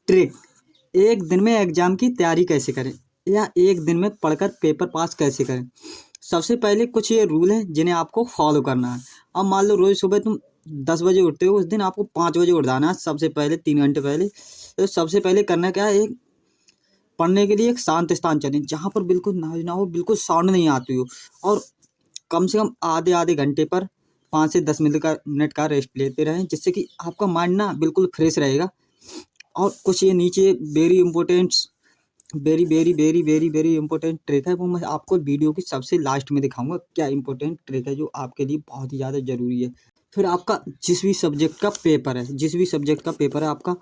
Trick. एक दिन में एग्जाम की तैयारी कैसे करें या एक दिन में पढ़कर पेपर पास कैसे करें। सबसे पहले कुछ ये रूल हैं जिन्हें आपको फॉलो करना है। अब मान लो रोज सुबह तुम 10 बजे उठते हो, उस दिन आपको 5 बजे उठ जाना है। सबसे पहले 3 घंटे पहले तो सबसे पहले करना क्या है, एक पढ़ने के लिए एक शांत स्थान चलें जहाँ पर बिल्कुल नॉइज ना हो, बिल्कुल साउंड नहीं आती हो, और कम से कम आधे आधे घंटे पर 5 से 10 मिनट का रेस्ट लेते रहें, जिससे कि आपका माइंड ना बिल्कुल फ्रेश रहेगा। और कुछ ये नीचे very important, very very very very very important trick है, वो मैं आपको वीडियो की सबसे लास्ट में दिखाऊंगा। क्या इंपॉर्टेंट ट्रिक है जो आपके लिए बहुत ही ज़्यादा ज़रूरी है। फिर आपका जिस भी सब्जेक्ट का पेपर है, जिस भी सब्जेक्ट का पेपर है आपका,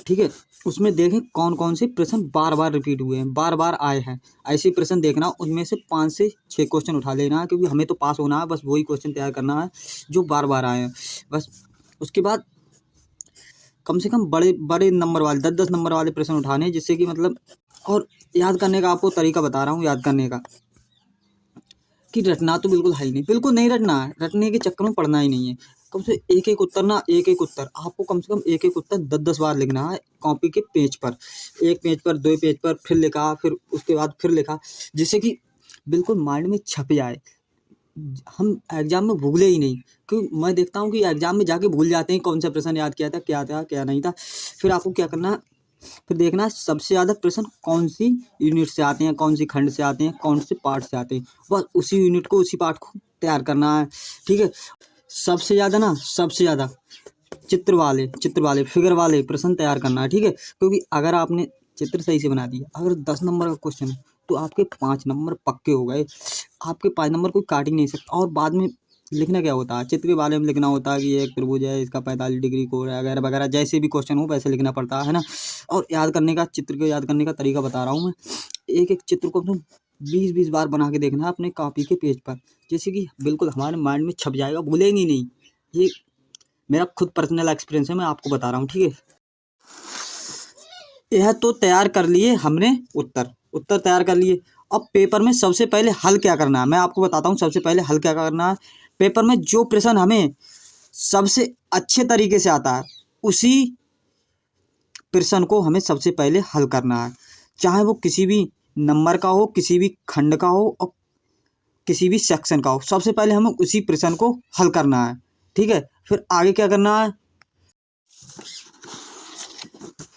ठीक है, उसमें देखें कौन कौन से प्रश्न बार बार रिपीट हुए हैं, बार बार आए हैं। ऐसे प्रश्न देखना, उनमें से 5 से 6 क्वेश्चन उठा लेना है, क्योंकि हमें तो पास होना है, बस वही क्वेश्चन तैयार करना है जो बार बार आए हैं बस। उसके बाद कम से कम बड़े बड़े नंबर वाले 10-10 नंबर वाले प्रश्न उठाने हैं, जिससे कि मतलब, और याद करने का आपको तरीका बता रहा हूँ याद करने का, कि रटना तो बिल्कुल है ही नहीं, बिल्कुल नहीं रटना है, रटने के चक्कर में पढ़ना ही नहीं है। कम से एक एक उत्तर ना, एक एक उत्तर आपको कम से कम एक एक उत्तर 10-10 बार लिखना है कॉपी के पेज पर, एक पेज पर, 2 पेज पर, फिर लिखा, फिर उसके बाद फिर लिखा, जिससे कि बिल्कुल माइंड में छप जाए, हम एग्जाम में भूले ही नहीं। क्योंकि मैं देखता हूँ कि एग्जाम में जाके भूल जाते हैं कौन सा प्रश्न याद किया था, क्या था क्या नहीं था। फिर आपको क्या करना है, फिर देखना है सबसे ज़्यादा प्रश्न कौन सी यूनिट से आते हैं, कौन सी खंड से आते हैं, कौन से पार्ट से आते हैं, बस उसी यूनिट को, उसी पार्ट को तैयार करना है। ठीक है, सबसे ज़्यादा ना, सबसे ज़्यादा चित्र वाले फिगर वाले प्रश्न तैयार करना है। ठीक है, क्योंकि अगर आपने चित्र सही से बना दिया, अगर 10 नंबर का क्वेश्चन है तो आपके 5 नंबर पक्के हो गए, आपके 5 नंबर कोई काट ही नहीं सकता। और बाद में लिखना क्या होता है, चित्र के बारे में लिखना होता है कि ये एक त्रिभुज है, इसका 45 डिग्री कोण है, वगैरह वगैरह, जैसे भी क्वेश्चन हो वैसे लिखना पड़ता है ना। और याद करने का, चित्र को याद करने का तरीका बता रहा हूँ मैं। एक एक चित्र को तुम 20-20 बार बना के देखना है अपने कॉपी के पेज पर, जैसे कि बिल्कुल हमारे माइंड में छप जाएगा, भूलेंगे नहीं। ये मेरा खुद पर्सनल एक्सपीरियंस है, मैं आपको बता रहा हूँ। ठीक है, यह तो तैयार कर लिए हमने उत्तर, उत्तर तैयार कर लिए। अब पेपर में सबसे पहले हल क्या करना है, मैं आपको बताता हूँ। सबसे पहले हल क्या करना है, पेपर में जो प्रश्न हमें सबसे अच्छे तरीके से आता है, उसी प्रश्न को हमें सबसे पहले हल करना है, चाहे वो किसी भी नंबर का हो, किसी भी खंड का हो, और किसी भी सेक्शन का हो। सबसे पहले हमें उसी प्रश्न को हल करना है। ठीक है, फिर आगे क्या करना है,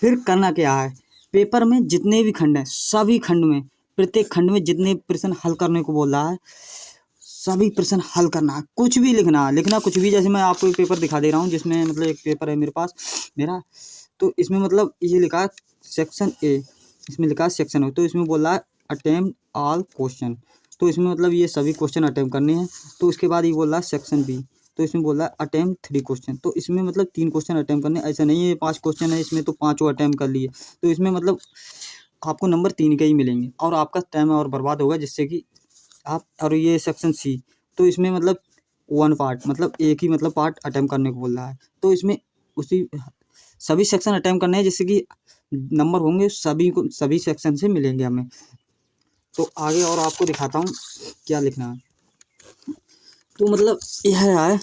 फिर करना क्या है, पेपर में जितने भी खंड हैं, सभी खंड में, प्रत्येक खंड में जितने प्रश्न हल करने को बोल रहा है, सभी प्रश्न हल करना है। कुछ भी लिखना है, लिखना कुछ भी। जैसे मैं आपको एक पेपर दिखा दे रहा हूँ, जिसमें मतलब एक पेपर है मेरे पास, मेरा, तो इसमें मतलब ये लिखा है सेक्शन ए, इसमें लिखा है सेक्शन ए, तो इसमें बोल रहा है अटेम्प्ट ऑल क्वेश्चन, तो इसमें मतलब ये सभी क्वेश्चन अटेम्प्ट करने हैं। तो उसके बाद ये बोल रहा है सेक्शन बी, तो इसमें बोल रहा है अटेम्प्ट 3 क्वेश्चन, तो इसमें मतलब 3 क्वेश्चन अटेम्प्ट करने। ऐसा नहीं है 5 क्वेश्चन है इसमें तो 5 अटेम्प्ट कर लिए, तो इसमें मतलब आपको नंबर 3 के ही मिलेंगे, और आपका टाइम और बर्बाद होगा, जिससे कि आप। और ये सेक्शन सी, तो इसमें मतलब 1 पार्ट, मतलब एक ही मतलब पार्ट अटेम्प्ट करने को बोल रहा है, तो इसमें उसी सभी सेक्शन अटेम्प्ट करने हैं, जिससे कि नंबर होंगे सभी को, सभी सेक्शन से मिलेंगे हमें। तो आगे और आपको दिखाता हूँ क्या लिखना है। तो मतलब यह है,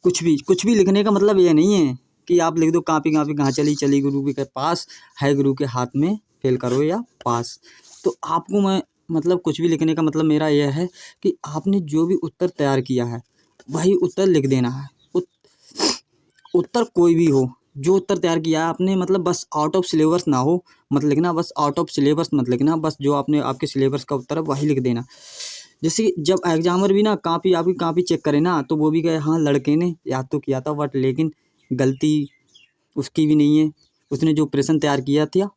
कुछ भी लिखने का मतलब ये नहीं है कि आप लिख दो कापी कापी कहाँ चली चली गुरु के पास, है गुरु के हाथ में, फेल करो या पास। तो आपको मैं मतलब कुछ भी लिखने का मतलब मेरा यह है कि आपने जो भी उत्तर तैयार किया है वही उत्तर लिख देना है। उत्तर कोई भी हो, जो उत्तर तैयार किया है आपने, मतलब बस आउट ऑफ सिलेबस ना हो मत लिखना, बस आउट ऑफ सिलेबस मत लिखना, बस जो आपने आपके सिलेबस का उत्तर है वही लिख देना। जैसे कि जब एग्जामर भी ना आपकी कॉपी चेक करे ना, तो वो भी कहे हाँ लड़के ने याद तो किया था, बट लेकिन गलती उसकी भी नहीं है, उसने जो प्रश्न तैयार किया था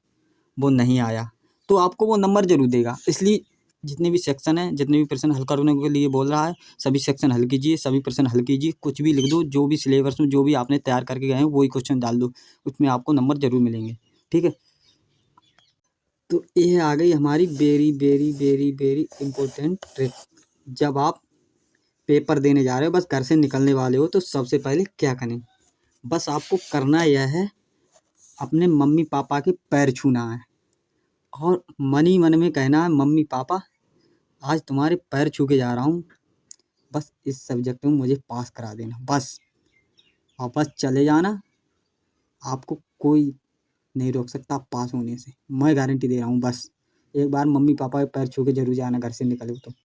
वो नहीं आया, तो आपको वो नंबर जरूर देगा। इसलिए जितने भी सेक्शन है, जितने भी प्रश्न हल करने के लिए बोल रहा है, सभी सेक्शन हल कीजिए, सभी प्रश्न हल कीजिए, कुछ भी लिख दो, जो भी सिलेबस में जो भी आपने तैयार करके गए हैं वही क्वेश्चन डाल दो, उसमें आपको नंबर जरूर मिलेंगे। ठीक है, तो ये आ गई हमारी very very very very important trick. जब आप पेपर देने जा रहे हो, बस घर से निकलने वाले हो, तो सबसे पहले क्या करें, बस आपको करना यह है, अपने मम्मी पापा के पैर छूना है, और मन ही मन में कहना है मम्मी पापा आज तुम्हारे पैर छू के जा रहा हूँ, बस इस सब्जेक्ट में मुझे पास करा देना, बस। और बस चले जाना, आपको कोई नहीं रोक सकता पास होने से। मैं गारंटी दे रहा हूँ बस। एक बार मम्मी पापा के पैर छू के ज़रूर जाना घर से निकलो तो।